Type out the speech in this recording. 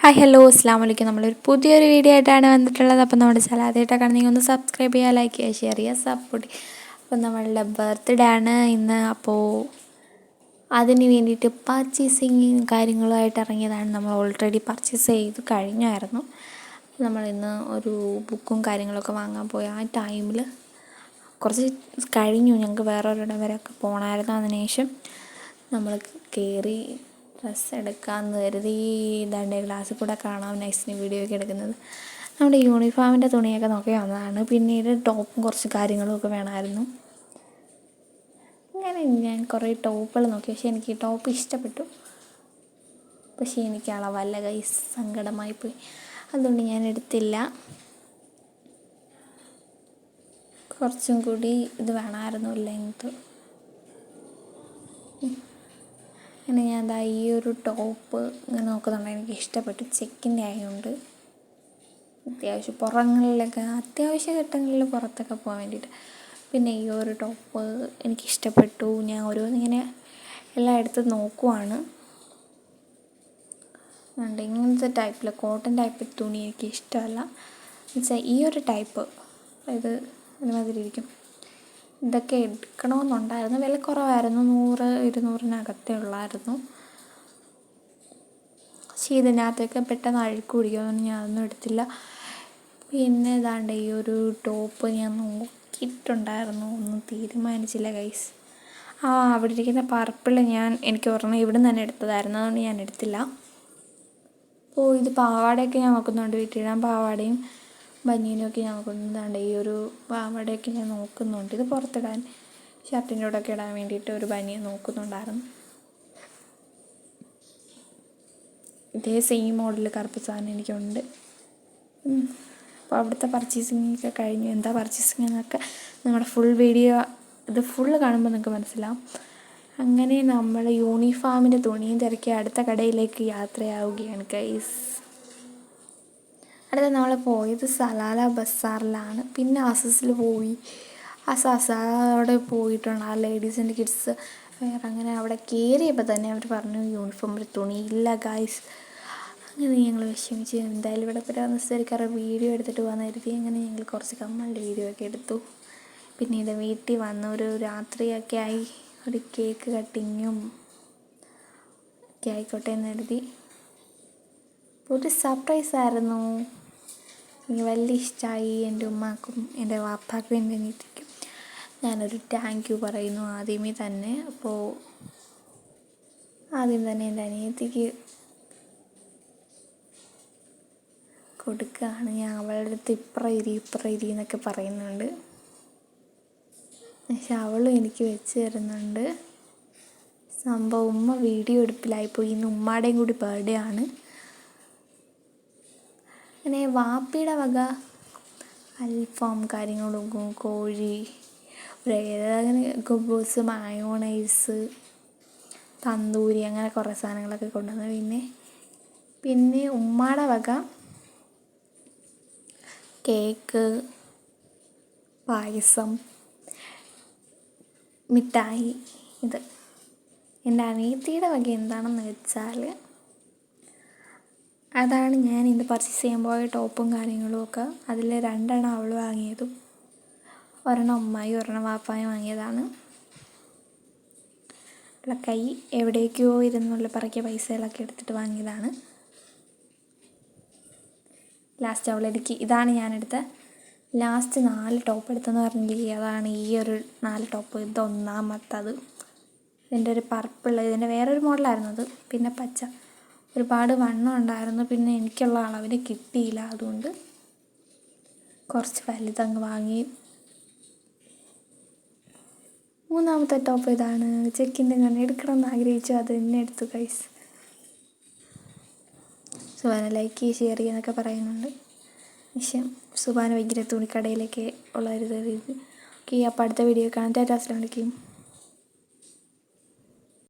Hi hello അസ്സാം വലൈക്കും. നമ്മളൊരു പുതിയൊരു വീഡിയോ ആയിട്ടാണ് വന്നിട്ടുള്ളത്. അപ്പോൾ നമ്മുടെ ചാനൽ ആദ്യമായിട്ടൊക്കെ നിങ്ങൾ ഒന്ന് സബ്സ്ക്രൈബ് ചെയ്യുക, ലൈക്ക് ചെയ്യുക, ഷെയർ ചെയ്യുക, സപ്പോർട്ട് ചെയ്യുക. അപ്പോൾ നമ്മളുടെ ബർത്ത്ഡേ ആണ് ഇന്ന്. അപ്പോൾ അതിന് വേണ്ടിയിട്ട് പർച്ചേസിങ് കാര്യങ്ങളുമായിട്ട് ഇറങ്ങിയതാണ്. നമ്മൾ ഓൾറെഡി പർച്ചേസ് ചെയ്ത് കഴിഞ്ഞായിരുന്നു. നമ്മളിന്ന് ഒരു ബുക്കും കാര്യങ്ങളൊക്കെ വാങ്ങാൻ പോയി. ആ ടൈമിൽ കുറച്ച് കഴിഞ്ഞു. ഞങ്ങൾക്ക് വേറെ ഒരിടം വരെയൊക്കെ പോകണമായിരുന്നു. അതിനുശേഷം നമ്മൾ കയറി ഡ്രസ്സ് എടുക്കാമെന്ന് കരുതി. ഇതാണ്ട് ക്ലാസ്സിൽ കൂടെ കാണാം നൈസിന് വീഡിയോ ഒക്കെ എടുക്കുന്നത്. നമ്മുടെ യൂണിഫോമിൻ്റെ തുണിയൊക്കെ നോക്കി വന്നതാണ്. പിന്നീട് ടോപ്പും കുറച്ച് കാര്യങ്ങളും ഒക്കെ വേണമായിരുന്നു. അങ്ങനെ ഞാൻ കുറേ ടോപ്പുകൾ നോക്കി. പക്ഷേ എനിക്ക് ഈ ടോപ്പ് ഇഷ്ടപ്പെട്ടു. പക്ഷേ എനിക്ക് അളവല്ല ഗൈസ്, സങ്കടമായിപ്പോയി. അതുകൊണ്ട് ഞാൻ എടുത്തില്ല. കുറച്ചും കൂടി ഇത് വേണമായിരുന്നു, ലെങ്ത്. അങ്ങനെ ഞാൻ എന്താ ഈ ഒരു ടോപ്പ് ഇങ്ങനെ നോക്കുന്നുണ്ട്. എനിക്ക് ഇഷ്ടപ്പെട്ടു. ചെക്കിൻ്റെ ആയതുകൊണ്ട് അത്യാവശ്യം പുറങ്ങളിലൊക്കെ അത്യാവശ്യ ഘട്ടങ്ങളിൽ പുറത്തൊക്കെ പോകാൻ വേണ്ടിയിട്ട്. പിന്നെ ഈ ഒരു ടോപ്പ് എനിക്കിഷ്ടപ്പെട്ടു. ഞാൻ ഓരോന്നിങ്ങനെ എല്ലായിടത്തും നോക്കുവാണ്. അതുകൊണ്ട് ഇങ്ങനത്തെ ടൈപ്പിൽ കോട്ടൺ ടൈപ്പ് തുണി എനിക്ക് ഇഷ്ടമല്ല. എന്നുവെച്ചാൽ ഈ ഒരു ടൈപ്പ് ഇത് ഒരുമാതിരി ഇരിക്കും. ഇതൊക്കെ എടുക്കണമെന്നുണ്ടായിരുന്നു. വില കുറവായിരുന്നു, 100-200 ഉള്ളായിരുന്നു. പക്ഷേ ഇതിനകത്തൊക്കെ പെട്ടെന്ന് അഴുക്ക് പിടിക്കും. അതുകൊണ്ട് ഞാൻ അതൊന്നും എടുത്തില്ല. പിന്നെ ഇതാണ്ട് ഈ ഒരു ടോപ്പ് ഞാൻ നോക്കിയിട്ടുണ്ടായിരുന്നു, ഒന്നും തീരുമാനിച്ചില്ല ഗൈസ്. അവിടെ ഇരിക്കുന്ന പർപ്പിൾ എനിക്ക് ഓർമ്മ ഇവിടെ നിന്ന് തന്നെ എടുത്തതായിരുന്നു. അതുകൊണ്ട് ഞാൻ എടുത്തില്ല. അപ്പോൾ ഇത് പാവാടയൊക്കെ ഞാൻ നോക്കുന്നുണ്ട്. വീട്ടിലിടാൻ പാവാടയും ബനിയനൊക്കെ ഞാൻ നോക്കുന്നുണ്ട്. ഈ ഒരു പാവാടയൊക്കെ ഞാൻ നോക്കുന്നുണ്ട്. ഇത് പുറത്തിടാൻ ഷർട്ടിൻ്റെ കൂടെയൊക്കെ ഇടാൻ വേണ്ടിയിട്ട് ഒരു ബനിയൻ നോക്കുന്നുണ്ടായിരുന്നു. ഇതേ സെയിം മോഡൽ കറുപ്പ് സാധനം എനിക്കുണ്ട്. അപ്പോൾ അവിടുത്തെ പർച്ചേസിങ്ങൊക്കെ കഴിഞ്ഞു. എന്താ പർച്ചേസിങ് എന്നൊക്കെ നമ്മുടെ ഫുൾ വീഡിയോ ഇത് ഫുള്ള് കാണുമ്പോൾ നിങ്ങൾക്ക് മനസ്സിലാവും. അങ്ങനെ നമ്മൾ യൂണിഫോമിൻ്റെ തുണിയും തിരക്കി അടുത്ത കടയിലേക്ക് യാത്രയാവുകയാണ് ഗൈസ്. അടുത്ത നമ്മൾ പോയത് സലാല ബസാറിലാണ്. പിന്നെ അസസിൽ പോയി. അവിടെ പോയിട്ടുണ്ട്. ആ ലേഡീസ് ആൻഡ് കിഡ്സ് വേറെ. അങ്ങനെ അവിടെ കയറിയപ്പോൾ തന്നെ അവർ പറഞ്ഞു യൂണിഫോമിൽ തുണി ഇല്ല ഗൈസ്. അങ്ങനെ ഞങ്ങൾ വിഷമിച്ച് എന്തായാലും ഇവിടെ വന്നേക്കാറ് വീഡിയോ എടുത്തിട്ട് പോകാമെന്ന് കരുതി. അങ്ങനെ ഞങ്ങൾ കുറച്ച് കമ്മലിൻ്റെ വീഡിയോ ഒക്കെ എടുത്തു. പിന്നീട് വീട്ടിൽ വന്ന് ഒരു രാത്രിയൊക്കെ ആയി. ഒരു കേക്ക് കട്ടിങ്ങും ഒക്കെ ആയിക്കോട്ടെ എന്ന് കരുതി. ഒരു സർപ്രൈസായിരുന്നു. എനിക്ക് വലിയ ഇഷ്ടമായി. എൻ്റെ ഉമ്മാക്കും എൻ്റെ വാപ്പാക്കും എൻ്റെ അനിയത്തിക്കും ഞാനൊരു താങ്ക് യു പറയുന്നു ആദ്യമേ തന്നെ. അപ്പോൾ ആദ്യം തന്നെ എൻ്റെ അനിയത്തിക്ക് കൊടുക്കുകയാണ്. ഞാൻ അവളുടെ അടുത്ത് ഇപ്പുറം ഇരി എന്നൊക്കെ പറയുന്നുണ്ട്. പക്ഷെ അവളും എനിക്ക് വെച്ച് തരുന്നുണ്ട്. സംഭവം ഉമ്മ വീഡിയോ എടുപ്പിലായിപ്പോയി. ഇന്ന് ഉമ്മാടേയും കൂടി ബർത്ത്ഡേ ആണ്. അങ്ങനെ വാപ്പിയുടെ വക അൽഫാം കാര്യങ്ങളും കോഴി അങ്ങനെ കുബൂസ്, മയോണൈസ്, തന്തൂരി അങ്ങനെ കുറേ സാധനങ്ങളൊക്കെ കൊണ്ടുവന്നു. പിന്നെ ഉമ്മാടെ വക കേക്ക്, പായസം, മിഠായി. ഇത് എൻ്റെ അനിയത്തിയുടെ വക എന്താണെന്ന് വെച്ചാൽ അതാണ് ഞാൻ ഇന്ന് പർച്ചേസ് ചെയ്യാൻ പോയ ടോപ്പും കാര്യങ്ങളും ഒക്കെ. അതിൽ 2 അവൾ വാങ്ങിയതും 1 ഉമ്മായും 1 വാപ്പായും വാങ്ങിയതാണ്. ഉള്ള കൈ എവിടേക്കോ ഇരുന്നുള്ള പറക്കിയ പൈസകളൊക്കെ എടുത്തിട്ട് വാങ്ങിയതാണ്. ലാസ്റ്റ് അവളെനിക്ക് ഇതാണ് ഞാനെടുത്ത ലാസ്റ്റ് 4 ടോപ്പ് എടുത്തെന്ന് പറഞ്ഞില്ലേ, അതാണ് ഈ ഒരു 4 ടോപ്പ്. ഇത് ഒന്നാമത്തത്. ഇതിൻ്റെ ഒരു പർപ്പിൾ, ഇതിൻ്റെ വേറൊരു മോഡലായിരുന്നു അത്. പിന്നെ പച്ച. ഒരുപാട് വണ്ണം ഉണ്ടായിരുന്നു. പിന്നെ എനിക്കുള്ള അളവിന് കിട്ടിയില്ല. അതുകൊണ്ട് കുറച്ച് വലുതങ്ങ് വാങ്ങി. 3ാമത്തെ ടോപ്പ് ഇതാണ്. ചെക്കിൻ്റെ ഞാൻ എടുക്കണമെന്ന് ആഗ്രഹിച്ചു, അത് തന്നെ എടുത്തു ഗൈസ്. സുബാന ലൈക്ക് ചെയ്യുക, ഷെയർ ചെയ്യുക എന്നൊക്കെ പറയുന്നുണ്ട്. പക്ഷേ സുബാന ഭയങ്കര തുണിക്കടയിലൊക്കെ ഉള്ള ഒരു ഇത്. ഓക്കെ, അപ്പോൾ അടുത്ത വീഡിയോ കാണാം. ടാറ്റാ, അസ്സലാമു അലൈക്കും.